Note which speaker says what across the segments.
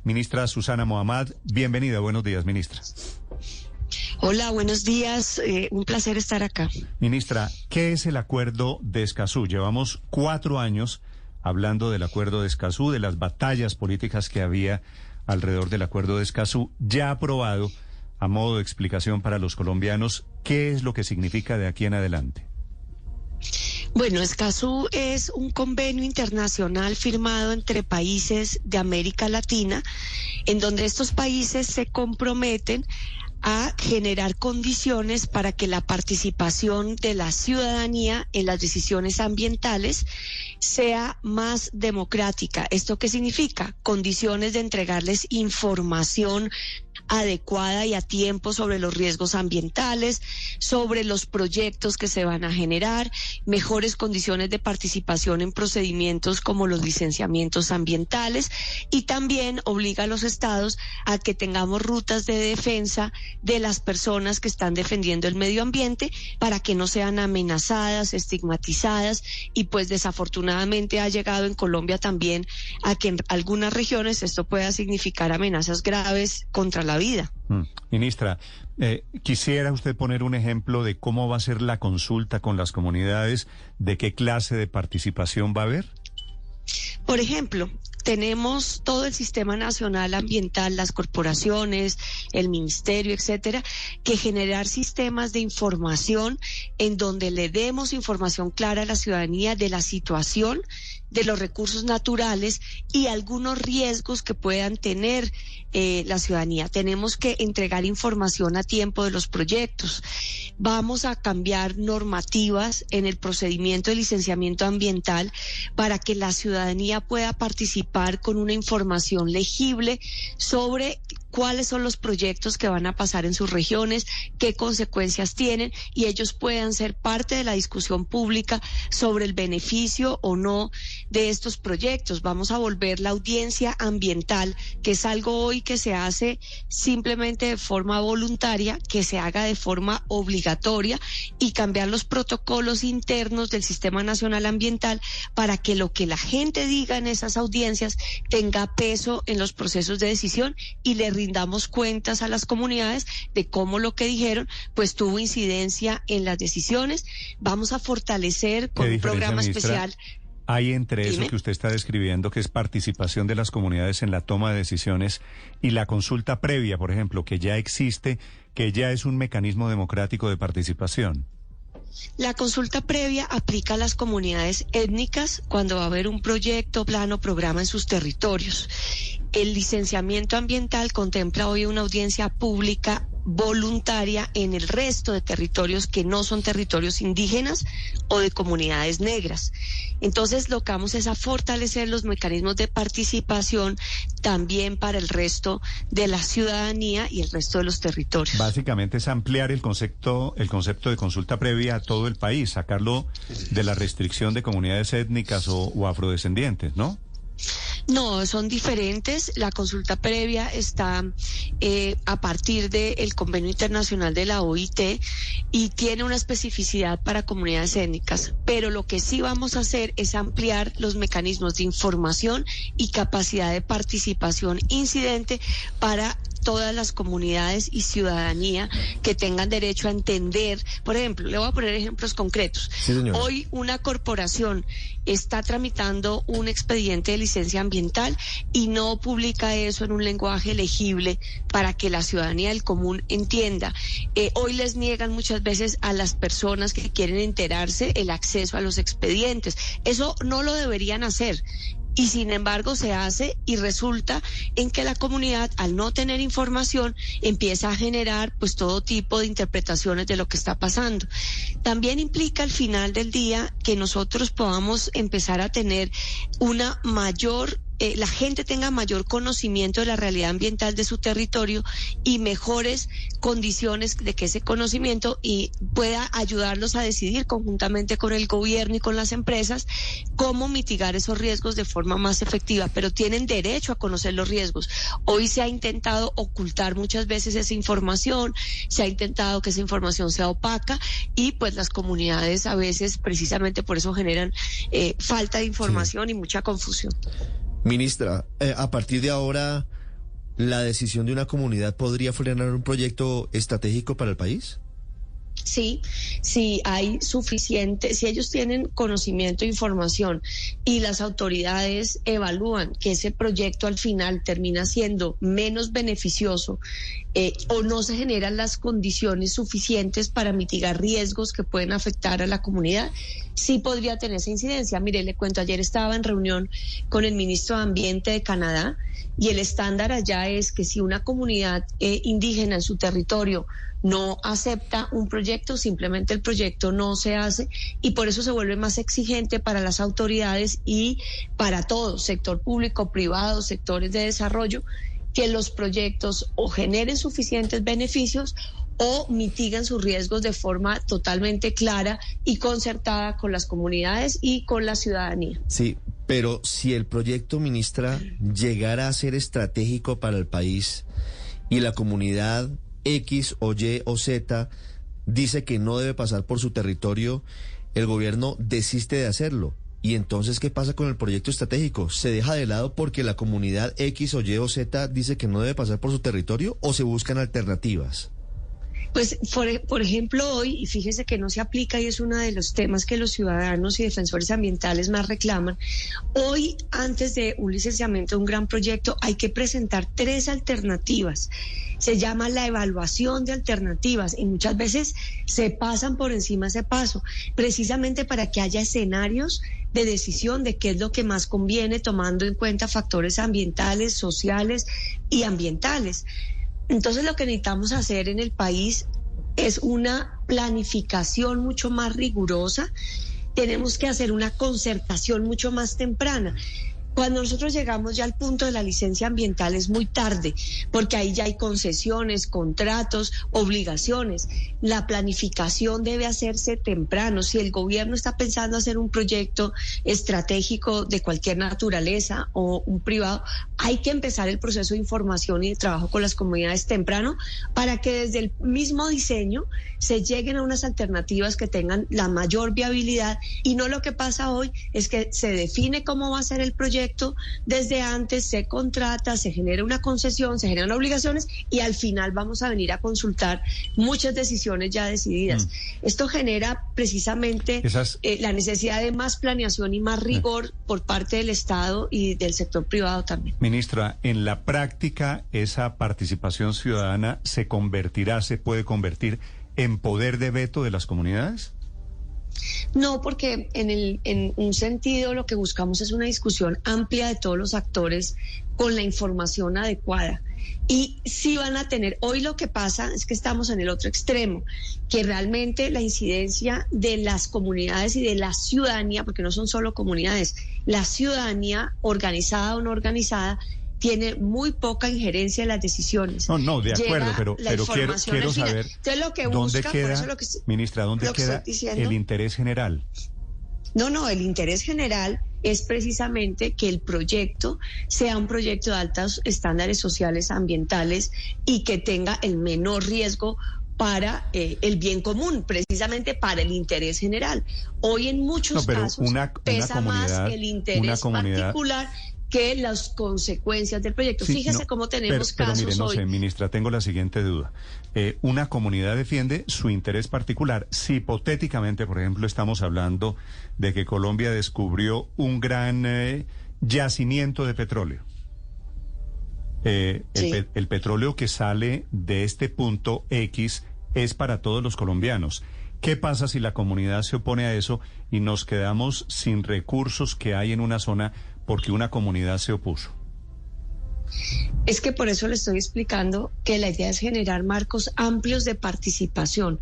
Speaker 1: Ministra Susana Mohammad, bienvenida. Buenos días, ministra.
Speaker 2: Hola, buenos días. Un placer estar acá.
Speaker 1: Ministra, ¿qué es el acuerdo de Escazú? Llevamos 4 años hablando del acuerdo de Escazú, de las batallas políticas que había alrededor del acuerdo de Escazú, ya aprobado. A modo de explicación para los colombianos, ¿qué es lo que significa de aquí en adelante?
Speaker 2: Bueno, Escazú es un convenio internacional firmado entre países de América Latina, en donde estos países se comprometen a generar condiciones para que la participación de la ciudadanía en las decisiones ambientales sea más democrática. ¿Esto qué significa? Condiciones de entregarles información adecuada y a tiempo sobre los riesgos ambientales, sobre los proyectos que se van a generar, mejores condiciones de participación en procedimientos como los licenciamientos ambientales, y también obliga a los estados a que tengamos rutas de defensa de las personas que están defendiendo el medio ambiente para que no sean amenazadas, estigmatizadas, y pues desafortunadamente ha llegado en Colombia también a que en algunas regiones esto pueda significar amenazas graves contra la vida.
Speaker 1: Ministra, quisiera usted poner un ejemplo de cómo va a ser la consulta con las comunidades, de qué clase de participación va a haber.
Speaker 2: Por ejemplo, tenemos todo el sistema nacional ambiental, las corporaciones, el ministerio, etcétera, que generar sistemas de información en donde le demos información clara a la ciudadanía de la situación de los recursos naturales y algunos riesgos que puedan tener la ciudadanía. Tenemos que entregar información a tiempo de los proyectos. Vamos a cambiar normativas en el procedimiento de licenciamiento ambiental para que la ciudadanía pueda participar con una información legible sobre cuáles son los proyectos que van a pasar en sus regiones, qué consecuencias tienen, y ellos puedan ser parte de la discusión pública sobre el beneficio o no de estos proyectos. Vamos a volver la audiencia ambiental, que es algo hoy que se hace simplemente de forma voluntaria, que se haga de forma obligatoria, y cambiar los protocolos internos del Sistema Nacional Ambiental para que lo que la gente diga en esas audiencias tenga peso en los procesos de decisión y le rindamos cuentas a las comunidades de cómo lo que dijeron pues tuvo incidencia en las decisiones. Vamos a fortalecer con un programa especial.
Speaker 1: Hay entre eso que usted está describiendo, que es participación de las comunidades en la toma de decisiones, y la consulta previa, por ejemplo, que ya existe, que ya es un mecanismo democrático de participación.
Speaker 2: La consulta previa aplica a las comunidades étnicas cuando va a haber un proyecto, plan o programa en sus territorios. El licenciamiento ambiental contempla hoy una audiencia pública voluntaria en el resto de territorios que no son territorios indígenas o de comunidades negras. Entonces, lo que vamos es a fortalecer los mecanismos de participación también para el resto de la ciudadanía y el resto de los territorios.
Speaker 1: Básicamente es ampliar el concepto de consulta previa a todo el país, sacarlo de la restricción de comunidades étnicas o afrodescendientes, ¿no?
Speaker 2: No, son diferentes. La consulta previa está a partir del Convenio Internacional de la OIT y tiene una especificidad para comunidades étnicas, pero lo que sí vamos a hacer es ampliar los mecanismos de información y capacidad de participación incidente para todas las comunidades y ciudadanía que tengan derecho a entender. Por ejemplo, le voy a poner ejemplos concretos.
Speaker 3: Sí, señora.
Speaker 2: Hoy una corporación está tramitando un expediente de licencia ambiental y no publica eso en un lenguaje legible para que la ciudadanía del común entienda. Hoy les niegan muchas veces a las personas que quieren enterarse el acceso a los expedientes. Eso no lo deberían hacer. Y sin embargo se hace, y resulta en que la comunidad, al no tener información, empieza a generar pues todo tipo de interpretaciones de lo que está pasando. También implica al final del día que nosotros podamos empezar a tener una mayor la gente tenga mayor conocimiento de la realidad ambiental de su territorio y mejores condiciones de que ese conocimiento y pueda ayudarlos a decidir conjuntamente con el gobierno y con las empresas cómo mitigar esos riesgos de forma más efectiva, pero tienen derecho a conocer los riesgos. Hoy se ha intentado ocultar muchas veces esa información, se ha intentado que esa información sea opaca y pues las comunidades a veces precisamente por eso generan falta de información y mucha confusión.
Speaker 3: Ministra, a partir de ahora, ¿la decisión de una comunidad podría frenar un proyecto estratégico para el país?
Speaker 2: Sí, sí hay suficiente, si ellos tienen conocimiento e información y las autoridades evalúan que ese proyecto al final termina siendo menos beneficioso o no se generan las condiciones suficientes para mitigar riesgos que pueden afectar a la comunidad, sí podría tener esa incidencia. Mire, le cuento, ayer estaba en reunión con el ministro de Ambiente de Canadá y el estándar allá es que si una comunidad indígena en su territorio no acepta un proyecto, simplemente el proyecto no se hace y por eso se vuelve más exigente para las autoridades y para todos, sector público, privado, sectores de desarrollo, que los proyectos o generen suficientes beneficios o mitigan sus riesgos de forma totalmente clara y concertada con las comunidades y con la ciudadanía.
Speaker 3: Sí, pero si el proyecto, ministra, llegara a ser estratégico para el país y la comunidad X o Y o Z dice que no debe pasar por su territorio, el gobierno desiste de hacerlo. Y entonces, ¿qué pasa con el proyecto estratégico? ¿Se deja de lado porque la comunidad X o Y o Z dice que no debe pasar por su territorio o se buscan alternativas?
Speaker 2: Pues, por ejemplo, hoy, y fíjese que no se aplica y es uno de los temas que los ciudadanos y defensores ambientales más reclaman, hoy, antes de un licenciamiento de un gran proyecto, hay que presentar 3 alternativas. Se llama la evaluación de alternativas y muchas veces se pasan por encima ese paso, precisamente para que haya escenarios de decisión de qué es lo que más conviene, tomando en cuenta factores ambientales, sociales y ambientales. Entonces lo que necesitamos hacer en el país es una planificación mucho más rigurosa, tenemos que hacer una concertación mucho más temprana. Cuando nosotros llegamos ya al punto de la licencia ambiental es muy tarde, porque ahí ya hay concesiones, contratos, obligaciones. La planificación debe hacerse temprano. Si el gobierno está pensando hacer un proyecto estratégico de cualquier naturaleza o un privado, hay que empezar el proceso de información y de trabajo con las comunidades temprano para que desde el mismo diseño se lleguen a unas alternativas que tengan la mayor viabilidad y no lo que pasa hoy es que se define cómo va a ser el proyecto desde antes, se contrata, se genera una concesión, se generan obligaciones y al final vamos a venir a consultar muchas decisiones ya decididas. Esto genera precisamente la necesidad de más planeación y más rigor por parte del Estado y del sector privado también.
Speaker 1: Ministra, en la práctica, esa participación ciudadana se puede convertir en poder de veto de las comunidades.
Speaker 2: No, porque en un sentido lo que buscamos es una discusión amplia de todos los actores con la información adecuada. Y sí van a tener, hoy lo que pasa es que estamos en el otro extremo, que realmente la incidencia de las comunidades y de la ciudadanía, porque no son solo comunidades, la ciudadanía organizada o no organizada, tiene muy poca injerencia en las decisiones.
Speaker 1: No, de acuerdo, pero quiero saber
Speaker 2: lo que
Speaker 1: dónde
Speaker 2: busca,
Speaker 1: queda,
Speaker 2: por eso
Speaker 1: ministra, ¿dónde queda el interés general?
Speaker 2: No, el interés general es precisamente que el proyecto sea un proyecto de altos estándares sociales, ambientales y que tenga el menor riesgo para el bien común, precisamente para el interés general. Hoy en muchos casos pesa más el interés particular que las consecuencias del proyecto. Sí, fíjese cómo tenemos casos
Speaker 1: mire, no
Speaker 2: hoy.
Speaker 1: sé, ministra, tengo la siguiente duda. Una comunidad defiende su interés particular. Si hipotéticamente, por ejemplo, estamos hablando de que Colombia descubrió un gran yacimiento de petróleo. El petróleo que sale de este punto X es para todos los colombianos. ¿Qué pasa si la comunidad se opone a eso y nos quedamos sin recursos que hay en una zona porque una comunidad se opuso?
Speaker 2: Es que por eso le estoy explicando que la idea es generar marcos amplios de participación.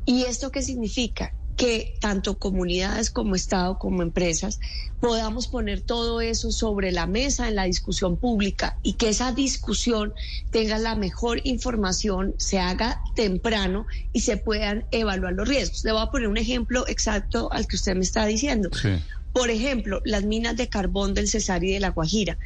Speaker 2: ¿Y esto qué significa? Que tanto comunidades como Estado, como empresas, podamos poner todo eso sobre la mesa en la discusión pública y que esa discusión tenga la mejor información, se haga temprano y se puedan evaluar los riesgos. Le voy a poner un ejemplo exacto al que usted me está diciendo.
Speaker 1: Sí.
Speaker 2: Por ejemplo, las minas de carbón del Cesar y de La Guajira.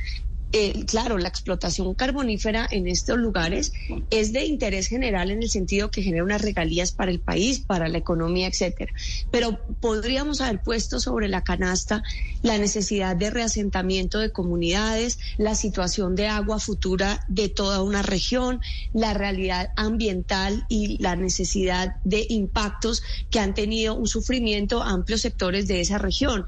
Speaker 2: claro, la explotación carbonífera en estos lugares es de interés general en el sentido que genera unas regalías para el país, para la economía, etcétera. Pero podríamos haber puesto sobre la canasta la necesidad de reasentamiento de comunidades, la situación de agua futura de toda una región, la realidad ambiental y la necesidad de impactos que han tenido un sufrimiento a amplios sectores de esa región.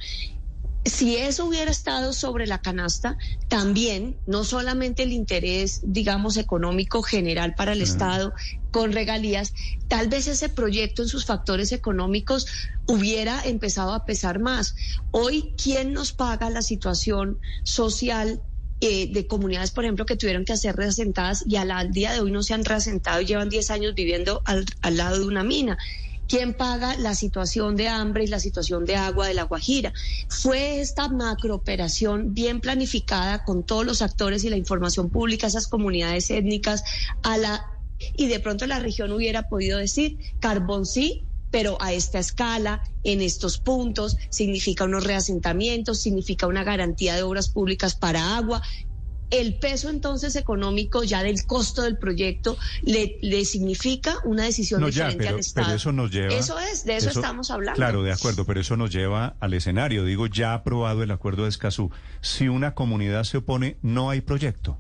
Speaker 2: Si eso hubiera estado sobre la canasta, también, no solamente el interés, digamos, económico general para el Estado con regalías, tal vez ese proyecto en sus factores económicos hubiera empezado a pesar más. Hoy, ¿quién nos paga la situación social de comunidades, por ejemplo, que tuvieron que ser reasentadas y al día de hoy no se han reasentado y llevan 10 años viviendo al lado de una mina? ¿Quién paga la situación de hambre y la situación de agua de La Guajira? Fue esta macrooperación bien planificada con todos los actores y la información pública, esas comunidades étnicas, y de pronto la región hubiera podido decir, carbón sí, pero a esta escala, en estos puntos, significa unos reasentamientos, significa una garantía de obras públicas para agua. El peso entonces económico ya del costo del proyecto le significa una decisión diferente al Estado.
Speaker 1: Pero eso nos lleva...
Speaker 2: De eso estamos hablando.
Speaker 1: Claro, de acuerdo, pero eso nos lleva al escenario. Digo, ya aprobado el acuerdo de Escazú. Si una comunidad se opone, no hay proyecto.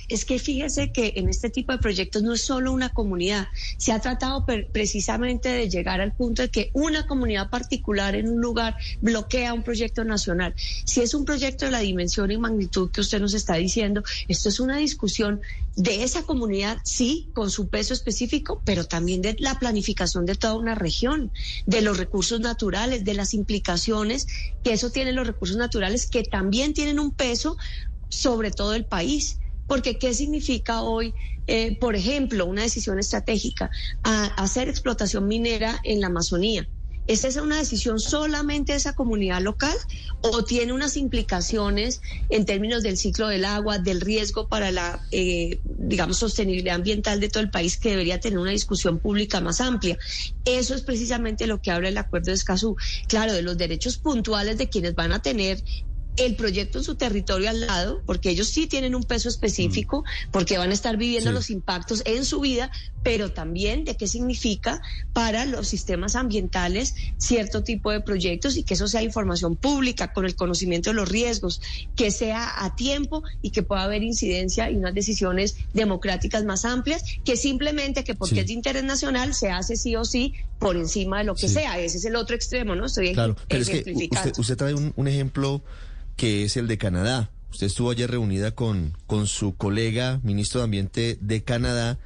Speaker 2: Es que fíjese que en este tipo de proyectos no es solo una comunidad. Se ha tratado precisamente de llegar al punto de que una comunidad particular en un lugar bloquea un proyecto nacional. Si es un proyecto de la dimensión y magnitud que usted nos está diciendo, esto es una discusión de esa comunidad, sí, con su peso específico, pero también de la planificación de toda una región, de los recursos naturales, de las implicaciones que eso tiene los recursos naturales, que también tienen un peso sobre todo el país. Porque ¿qué significa hoy, por ejemplo, una decisión estratégica a hacer explotación minera en la Amazonía? ¿Es esa una decisión solamente de esa comunidad local o tiene unas implicaciones en términos del ciclo del agua, del riesgo para la, digamos, sostenibilidad ambiental de todo el país, que debería tener una discusión pública más amplia? Eso es precisamente lo que habla el acuerdo de Escazú. Claro, de los derechos puntuales de quienes van a tener el proyecto en su territorio al lado, porque ellos sí tienen un peso específico, porque van a estar viviendo los impactos en su vida, pero también de qué significa para los sistemas ambientales cierto tipo de proyectos, y que eso sea información pública, con el conocimiento de los riesgos, que sea a tiempo y que pueda haber incidencia y unas decisiones democráticas más amplias, que simplemente que porque es de interés nacional se hace sí o sí por encima de lo que sea. Ese es el otro extremo, ¿no? Estoy ejemplificando.
Speaker 3: Es que usted trae un ejemplo que es el de Canadá. Usted estuvo ayer reunida con su colega, ministro de Ambiente de Canadá,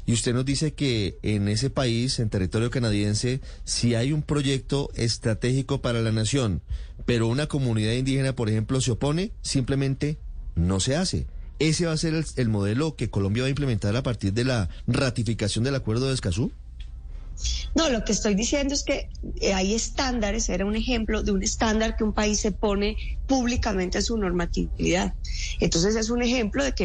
Speaker 3: y usted nos dice que en ese país, en territorio canadiense, si hay un proyecto estratégico para la nación, pero una comunidad indígena, por ejemplo, se opone, simplemente no se hace. ¿Ese va a ser el modelo que Colombia va a implementar a partir de la ratificación del Acuerdo de Escazú?
Speaker 2: No, lo que estoy diciendo es que hay estándares, era un ejemplo de un estándar que un país se pone públicamente en su normatividad. Entonces es un ejemplo de que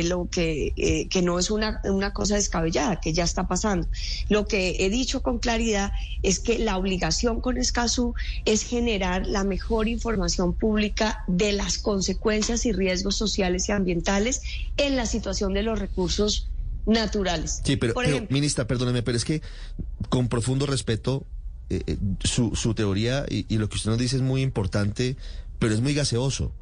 Speaker 2: que no es una cosa descabellada, que ya está pasando. Lo que he dicho con claridad es que la obligación con Escazú es generar la mejor información pública de las consecuencias y riesgos sociales y ambientales en la situación de los recursos naturales.
Speaker 3: Sí, pero ministra, perdóneme, pero es que con profundo respeto, su teoría y lo que usted nos dice es muy importante, pero es muy gaseoso.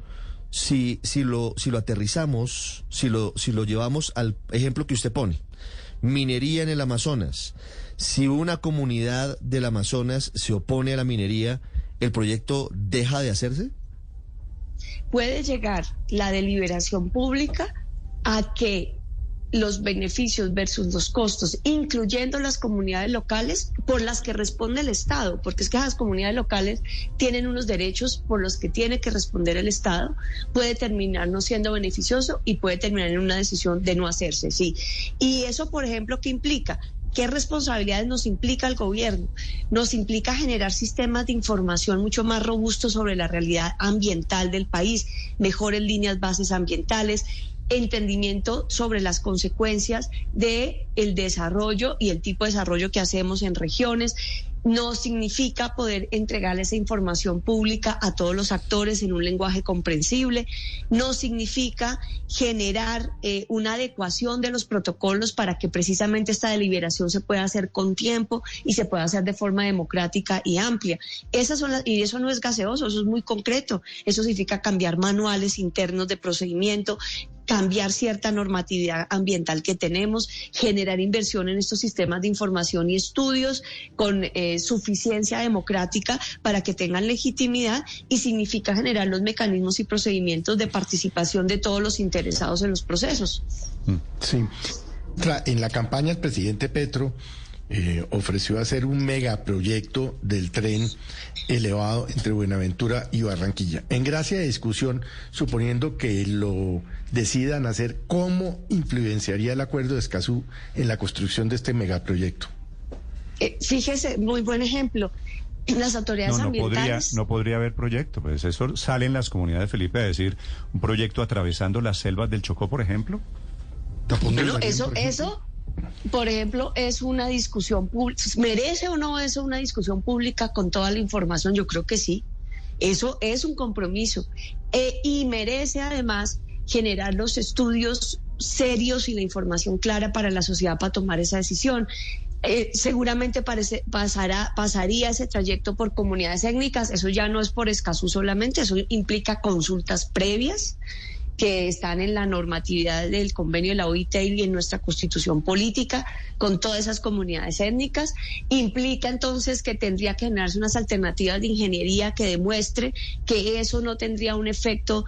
Speaker 3: Si lo aterrizamos, si lo llevamos al ejemplo que usted pone, minería en el Amazonas, si una comunidad del Amazonas se opone a la minería, ¿el proyecto deja de hacerse?
Speaker 2: Puede llegar la deliberación pública a que los beneficios versus los costos, incluyendo las comunidades locales por las que responde el Estado, porque es que las comunidades locales tienen unos derechos por los que tiene que responder el Estado, puede terminar no siendo beneficioso y puede terminar en una decisión de no hacerse, sí. Y eso, por ejemplo, ¿qué implica? ¿Qué responsabilidades nos implica el gobierno? Nos implica generar sistemas de información mucho más robustos sobre la realidad ambiental del país, mejores líneas bases ambientales, entendimiento sobre las consecuencias de el desarrollo y el tipo de desarrollo que hacemos en regiones. No significa poder entregar esa información pública a todos los actores en un lenguaje comprensible. No significa generar una adecuación de los protocolos para que precisamente esta deliberación se pueda hacer con tiempo y se pueda hacer de forma democrática y amplia. Y eso no es gaseoso, eso es muy concreto. Eso significa cambiar manuales internos de procedimiento, cambiar cierta normatividad ambiental que tenemos, generar inversión en estos sistemas de información y estudios con suficiencia democrática para que tengan legitimidad, y significa generar los mecanismos y procedimientos de participación de todos los interesados en los procesos.
Speaker 4: Sí. En la campaña el presidente Petro ofreció hacer un megaproyecto del tren elevado entre Buenaventura y Barranquilla. En gracia de discusión, suponiendo que lo decidan hacer, ¿cómo influenciaría el acuerdo de Escazú en la construcción de este megaproyecto?
Speaker 2: Fíjese, muy buen ejemplo. Las autoridades ambientales...
Speaker 1: No podría haber proyecto, pues eso sale en las comunidades, Felipe, a decir un proyecto atravesando las selvas del Chocó, por ejemplo.
Speaker 2: Bueno, eso, por ejemplo, es una discusión pública. ¿Merece o no eso una discusión pública con toda la información? Yo creo que sí. Eso es un compromiso. Y merece además generar los estudios serios y la información clara para la sociedad para tomar esa decisión. Seguramente pasaría ese trayecto por comunidades étnicas. Eso ya no es por Escazú solamente, eso implica consultas previas que están en la normatividad del convenio de la OIT y en nuestra constitución política con todas esas comunidades étnicas. Implica entonces que tendría que generarse unas alternativas de ingeniería que demuestre que eso no tendría un efecto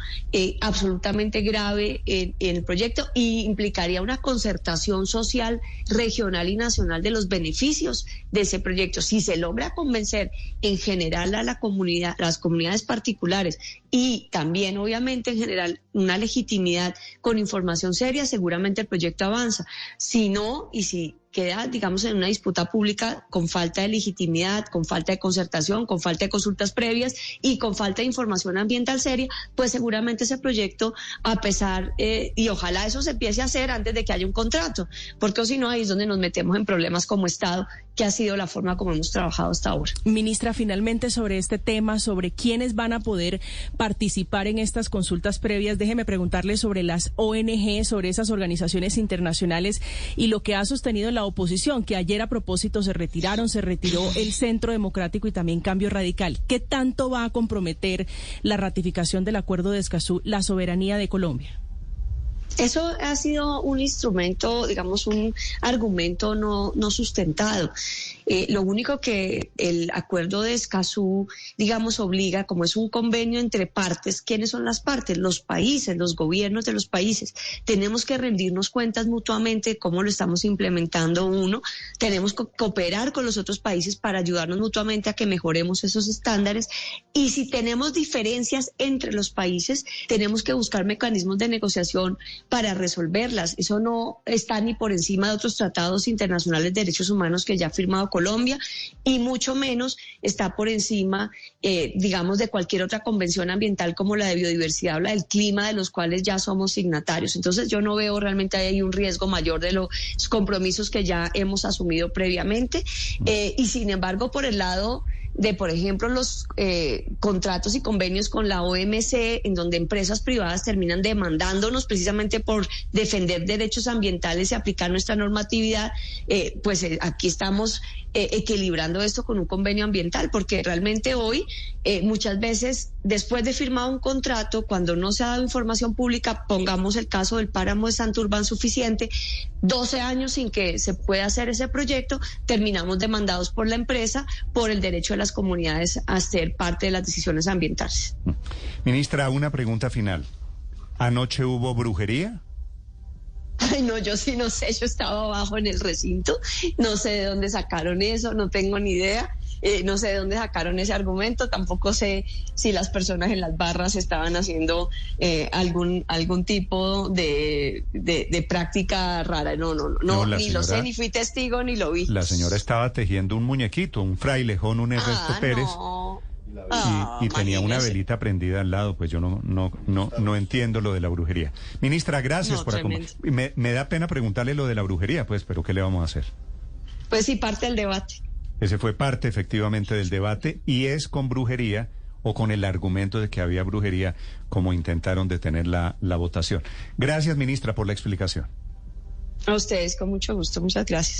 Speaker 2: absolutamente grave en el proyecto, y implicaría una concertación social, regional y nacional de los beneficios de ese proyecto. Si se logra convencer en general a la comunidad, las comunidades particulares, y también obviamente en general una legitimidad con información seria, seguramente el proyecto avanza. Si no, y si queda, digamos, en una disputa pública con falta de legitimidad, con falta de concertación, con falta de consultas previas y con falta de información ambiental seria, pues seguramente ese proyecto, a pesar, y ojalá eso se empiece a hacer antes de que haya un contrato, porque si no, ahí es donde nos metemos en problemas como Estado, que ha sido la forma como hemos trabajado hasta ahora.
Speaker 5: Ministra, finalmente sobre este tema, sobre quiénes van a poder participar en estas consultas previas, déjeme preguntarle sobre las ONG, sobre esas organizaciones internacionales y lo que ha sostenido la oposición, que ayer a propósito se retiró el Centro Democrático y también Cambio Radical. ¿Qué tanto va a comprometer la ratificación del Acuerdo de Escazú la soberanía de Colombia?
Speaker 2: Eso ha sido un instrumento, digamos, un argumento no sustentado. Lo único que el acuerdo de Escazú, digamos, obliga, como es un convenio entre partes, ¿quiénes son las partes? Los países, los gobiernos de los países. Tenemos que rendirnos cuentas mutuamente de cómo lo estamos implementando uno. Tenemos que cooperar con los otros países para ayudarnos mutuamente a que mejoremos esos estándares. Y si tenemos diferencias entre los países, tenemos que buscar mecanismos de negociación para resolverlas. Eso no está ni por encima de otros tratados internacionales de derechos humanos que ya ha firmado Colombia, y mucho menos está por encima, digamos, de cualquier otra convención ambiental como la de biodiversidad o la del clima, de los cuales ya somos signatarios. Entonces yo no veo realmente ahí un riesgo mayor de los compromisos que ya hemos asumido previamente. Y sin embargo, por el lado de, por ejemplo, los contratos y convenios con la OMC, en donde empresas privadas terminan demandándonos precisamente por defender derechos ambientales y aplicar nuestra normatividad, pues aquí estamos equilibrando esto con un convenio ambiental, porque realmente hoy muchas veces, después de firmar un contrato, cuando no se ha dado información pública, pongamos el caso del páramo de Santurbán suficiente, 12 años sin que se pueda hacer ese proyecto, terminamos demandados por la empresa por el derecho de las comunidades a ser parte de las decisiones ambientales.
Speaker 1: Ministra, una pregunta final. ¿Anoche hubo brujería?
Speaker 2: Ay, no, yo sí no sé, yo estaba abajo en el recinto, no sé de dónde sacaron eso, no tengo ni idea, no sé de dónde sacaron ese argumento, tampoco sé si las personas en las barras estaban haciendo algún tipo de práctica rara, no, ni señora, lo sé, ni fui testigo, ni lo vi.
Speaker 1: La señora estaba tejiendo un muñequito, un frailejón, un Ernesto Pérez.
Speaker 2: No.
Speaker 1: y tenía una velita prendida al lado, pues yo no entiendo lo de la brujería. Ministra, gracias por acompañarme. Me da pena preguntarle lo de la brujería, pues, pero ¿qué le vamos a hacer?
Speaker 2: Pues sí, parte del debate.
Speaker 1: Ese fue parte efectivamente del debate y es con brujería o con el argumento de que había brujería como intentaron detener la votación. Gracias, ministra, por la explicación.
Speaker 2: A ustedes, con mucho gusto. Muchas gracias.